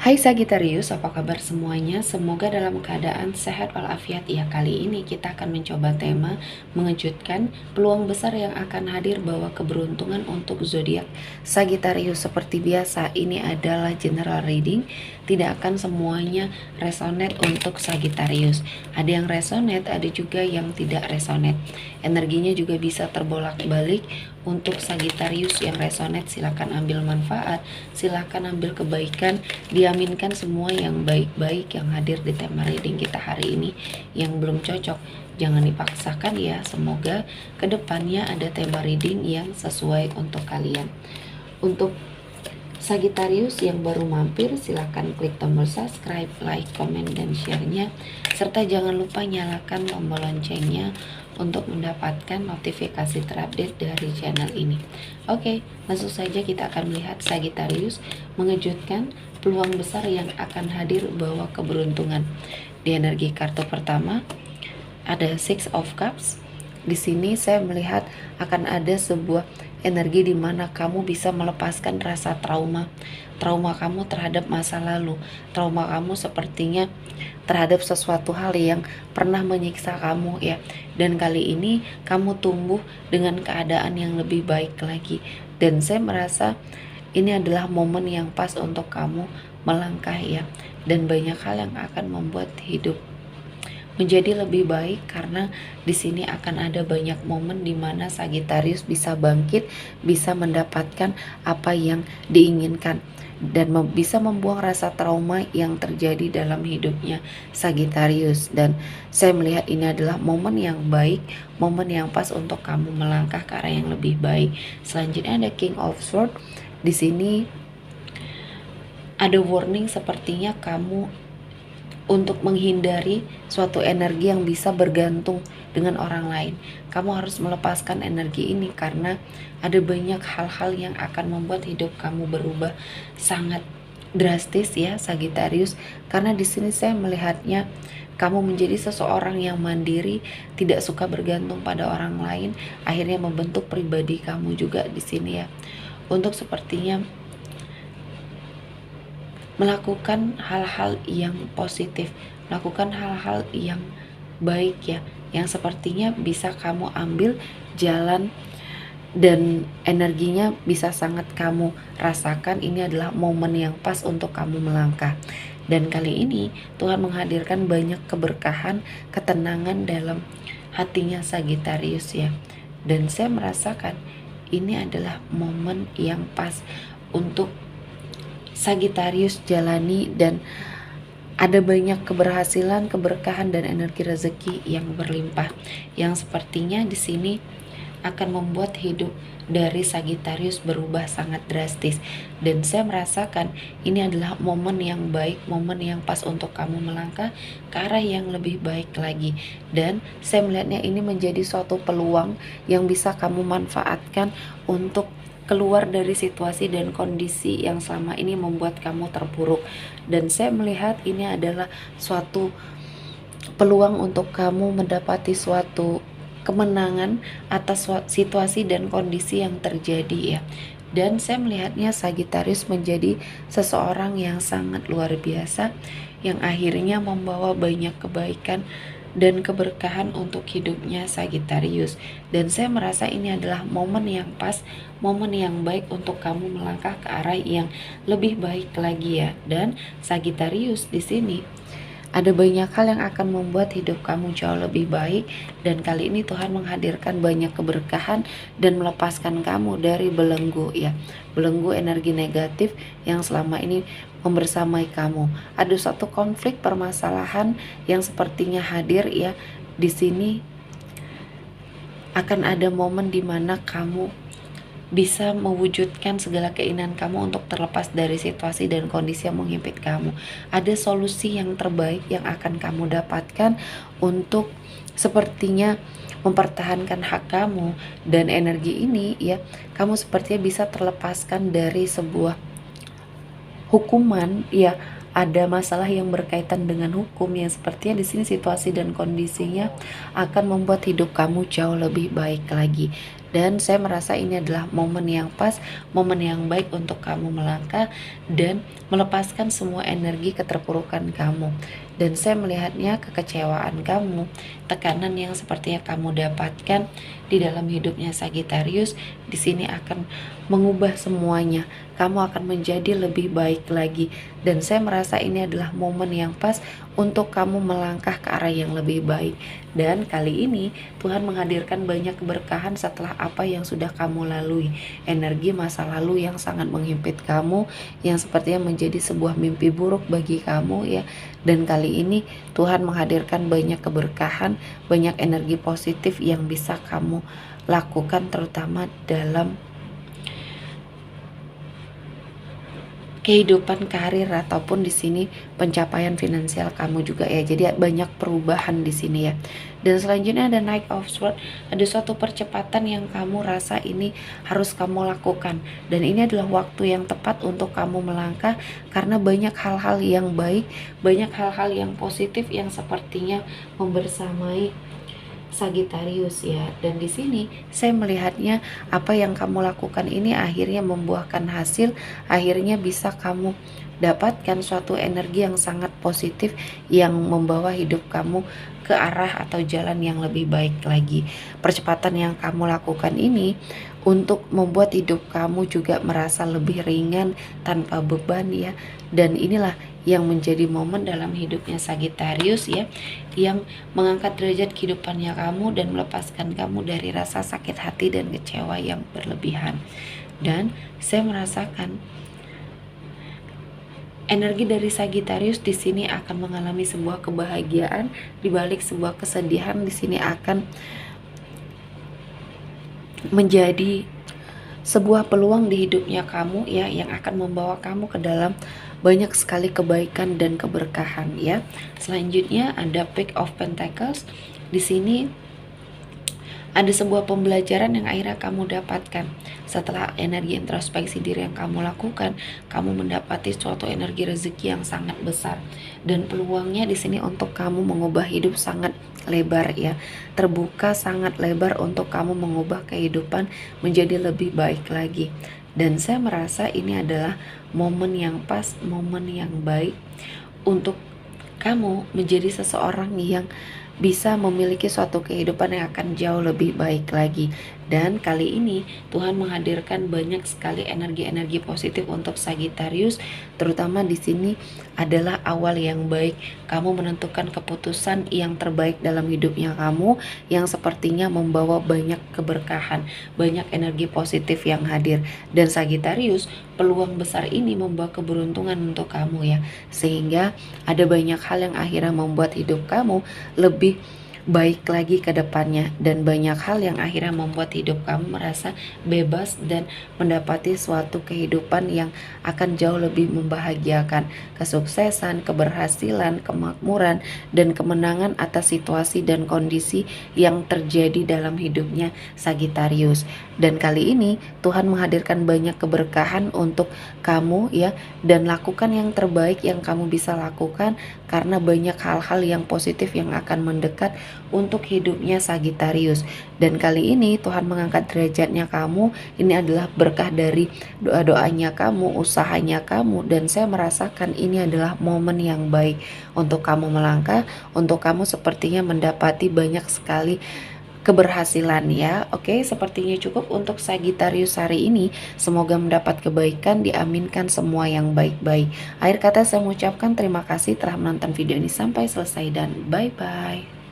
Hai Sagittarius, apa kabar semuanya? Semoga dalam keadaan sehat walafiat ya. Kali ini kita akan mencoba tema mengejutkan, peluang besar yang akan hadir bawa keberuntungan untuk zodiak Sagittarius. Seperti biasa, ini adalah general reading, tidak akan semuanya resonate untuk Sagittarius. Ada yang resonate, ada juga yang tidak resonate. Energinya juga bisa terbolak-balik. Untuk Sagittarius yang resonate, silakan ambil manfaat, silakan ambil kebaikan, diaminkan semua yang baik-baik yang hadir di tema reading kita hari ini. Yang belum cocok, jangan dipaksakan ya. Semoga kedepannya ada tema reading yang sesuai untuk kalian. Untuk Sagittarius yang baru mampir, silahkan klik tombol subscribe, like, komen, dan share-nya. Serta jangan lupa nyalakan tombol loncengnya untuk mendapatkan notifikasi terupdate dari channel ini. Oke, langsung saja kita akan melihat Sagittarius mengejutkan, peluang besar yang akan hadir bawa keberuntungan. Di energi kartu pertama ada Six of Cups. Di sini saya melihat akan ada sebuah energi di mana kamu bisa melepaskan rasa trauma kamu terhadap masa lalu, trauma kamu sepertinya terhadap sesuatu hal yang pernah menyiksa kamu ya. Dan kali ini kamu tumbuh dengan keadaan yang lebih baik lagi. Dan saya merasa ini adalah momen yang pas untuk kamu melangkah ya. Dan banyak hal yang akan membuat hidup menjadi lebih baik, karena di sini akan ada banyak momen di mana Sagittarius bisa bangkit, bisa mendapatkan apa yang diinginkan dan bisa membuang rasa trauma yang terjadi dalam hidupnya Sagittarius. Dan saya melihat ini adalah momen yang baik, momen yang pas untuk kamu melangkah ke arah yang lebih baik. Selanjutnya ada King of Swords. Di sini ada warning, sepertinya kamu untuk menghindari suatu energi yang bisa bergantung dengan orang lain. Kamu harus melepaskan energi ini karena ada banyak hal-hal yang akan membuat hidup kamu berubah sangat drastis ya Sagittarius. Karena di sini saya melihatnya kamu menjadi seseorang yang mandiri, tidak suka bergantung pada orang lain, akhirnya membentuk pribadi kamu juga di sini ya. Untuk sepertinya melakukan hal-hal yang positif, melakukan hal-hal yang baik ya, yang sepertinya bisa kamu ambil jalan dan energinya bisa sangat kamu rasakan. Ini adalah momen yang pas untuk kamu melangkah. Dan kali ini Tuhan menghadirkan banyak keberkahan, ketenangan dalam hatinya Sagittarius ya. Dan saya merasakan ini adalah momen yang pas untuk Sagittarius jalani, dan ada banyak keberhasilan, keberkahan, dan energi rezeki yang berlimpah yang sepertinya di sini akan membuat hidup dari Sagittarius berubah sangat drastis. Dan saya merasakan ini adalah momen yang baik, momen yang pas untuk kamu melangkah ke arah yang lebih baik lagi. Dan saya melihatnya ini menjadi suatu peluang yang bisa kamu manfaatkan untuk keluar dari situasi dan kondisi yang selama ini membuat kamu terpuruk. Dan saya melihat ini adalah suatu peluang untuk kamu mendapati suatu kemenangan atas situasi dan kondisi yang terjadi ya. Dan saya melihatnya Sagittarius menjadi seseorang yang sangat luar biasa, yang akhirnya membawa banyak kebaikan dan keberkahan untuk hidupnya Sagittarius. Dan saya merasa ini adalah momen yang pas, momen yang baik untuk kamu melangkah ke arah yang lebih baik lagi ya. Dan Sagittarius di sini ada banyak hal yang akan membuat hidup kamu jauh lebih baik. Dan kali ini Tuhan menghadirkan banyak keberkahan dan melepaskan kamu dari belenggu ya, belenggu energi negatif yang selama ini membersamai kamu. Ada suatu konflik permasalahan yang sepertinya hadir ya. Di sini akan ada momen di mana kamu bisa mewujudkan segala keinginan kamu untuk terlepas dari situasi dan kondisi yang menghimpit kamu. Ada solusi yang terbaik yang akan kamu dapatkan untuk sepertinya mempertahankan hak kamu. Dan energi ini ya, kamu sepertinya bisa terlepaskan dari sebuah hukuman ya. Ada masalah yang berkaitan dengan hukum yang sepertinya di sini situasi dan kondisinya akan membuat hidup kamu jauh lebih baik lagi. Dan saya merasa ini adalah momen yang pas, momen yang baik untuk kamu melangkah dan melepaskan semua energi keterpurukan kamu. Dan saya melihatnya kekecewaan kamu, tekanan yang sepertinya kamu dapatkan di dalam hidupnya Sagittarius di sini akan mengubah semuanya. Kamu akan menjadi lebih baik lagi, dan saya merasa ini adalah momen yang pas untuk kamu melangkah ke arah yang lebih baik. Dan kali ini Tuhan menghadirkan banyak keberkahan setelah apa yang sudah kamu lalui. Energi masa lalu yang sangat menghimpit kamu, yang sepertinya menjadi sebuah mimpi buruk bagi kamu ya. Dan kali ini Tuhan menghadirkan banyak keberkahan, banyak energi positif yang bisa kamu lakukan, terutama dalam kehidupan karir ataupun di sini pencapaian finansial kamu juga ya. Jadi banyak perubahan di sini ya. Dan selanjutnya ada Knight of Swords, ada suatu percepatan yang kamu rasa ini harus kamu lakukan, dan ini adalah waktu yang tepat untuk kamu melangkah karena banyak hal-hal yang baik, banyak hal-hal yang positif yang sepertinya membersamai Sagittarius ya. Dan di sini saya melihatnya apa yang kamu lakukan ini akhirnya membuahkan hasil, akhirnya bisa kamu dapatkan suatu energi yang sangat positif yang membawa hidup kamu ke arah atau jalan yang lebih baik lagi. Percepatan yang kamu lakukan ini untuk membuat hidup kamu juga merasa lebih ringan tanpa beban ya. Dan inilah yang menjadi momen dalam hidupnya Sagittarius ya, yang mengangkat derajat kehidupannya kamu dan melepaskan kamu dari rasa sakit hati dan kecewa yang berlebihan. Dan saya merasakan energi dari Sagittarius di sini akan mengalami sebuah kebahagiaan di balik sebuah kesedihan. Di sini akan menjadi sebuah peluang di hidupnya kamu ya, yang akan membawa kamu ke dalam banyak sekali kebaikan dan keberkahan ya. Selanjutnya ada Page of Pentacles. Di sini ada sebuah pembelajaran yang akhirnya kamu dapatkan setelah energi introspeksi diri yang kamu lakukan. Kamu mendapati suatu energi rezeki yang sangat besar, dan peluangnya di sini untuk kamu mengubah hidup sangat lebar ya, terbuka sangat lebar untuk kamu mengubah kehidupan menjadi lebih baik lagi. Dan saya merasa ini adalah momen yang pas, momen yang baik untuk kamu menjadi seseorang yang bisa memiliki suatu kehidupan yang akan jauh lebih baik lagi. Dan kali ini Tuhan menghadirkan banyak sekali energi-energi positif untuk Sagittarius, terutama di sini adalah awal yang baik. Kamu menentukan keputusan yang terbaik dalam hidupnya kamu, yang sepertinya membawa banyak keberkahan, banyak energi positif yang hadir. Dan Sagittarius, peluang besar ini membawa keberuntungan untuk kamu ya, sehingga ada banyak hal yang akhirnya membuat hidup kamu lebih baik lagi ke depannya, dan banyak hal yang akhirnya membuat hidup kamu merasa bebas dan mendapati suatu kehidupan yang akan jauh lebih membahagiakan, kesuksesan, keberhasilan, kemakmuran, dan kemenangan atas situasi dan kondisi yang terjadi dalam hidupnya Sagittarius. Dan kali ini Tuhan menghadirkan banyak keberkahan untuk kamu ya, dan lakukan yang terbaik yang kamu bisa lakukan karena banyak hal-hal yang positif yang akan mendekat untuk hidupnya Sagittarius. Dan kali ini Tuhan mengangkat derajatnya kamu. Ini adalah berkah dari doa-doanya kamu, usahanya kamu, dan saya merasakan ini adalah momen yang baik untuk kamu melangkah, untuk kamu sepertinya mendapati banyak sekali keberhasilan ya. Oke, sepertinya cukup untuk Sagittarius hari ini. Semoga mendapat kebaikan, diaminkan semua yang baik-baik. Akhir kata saya mengucapkan terima kasih telah menonton video ini sampai selesai, dan bye-bye.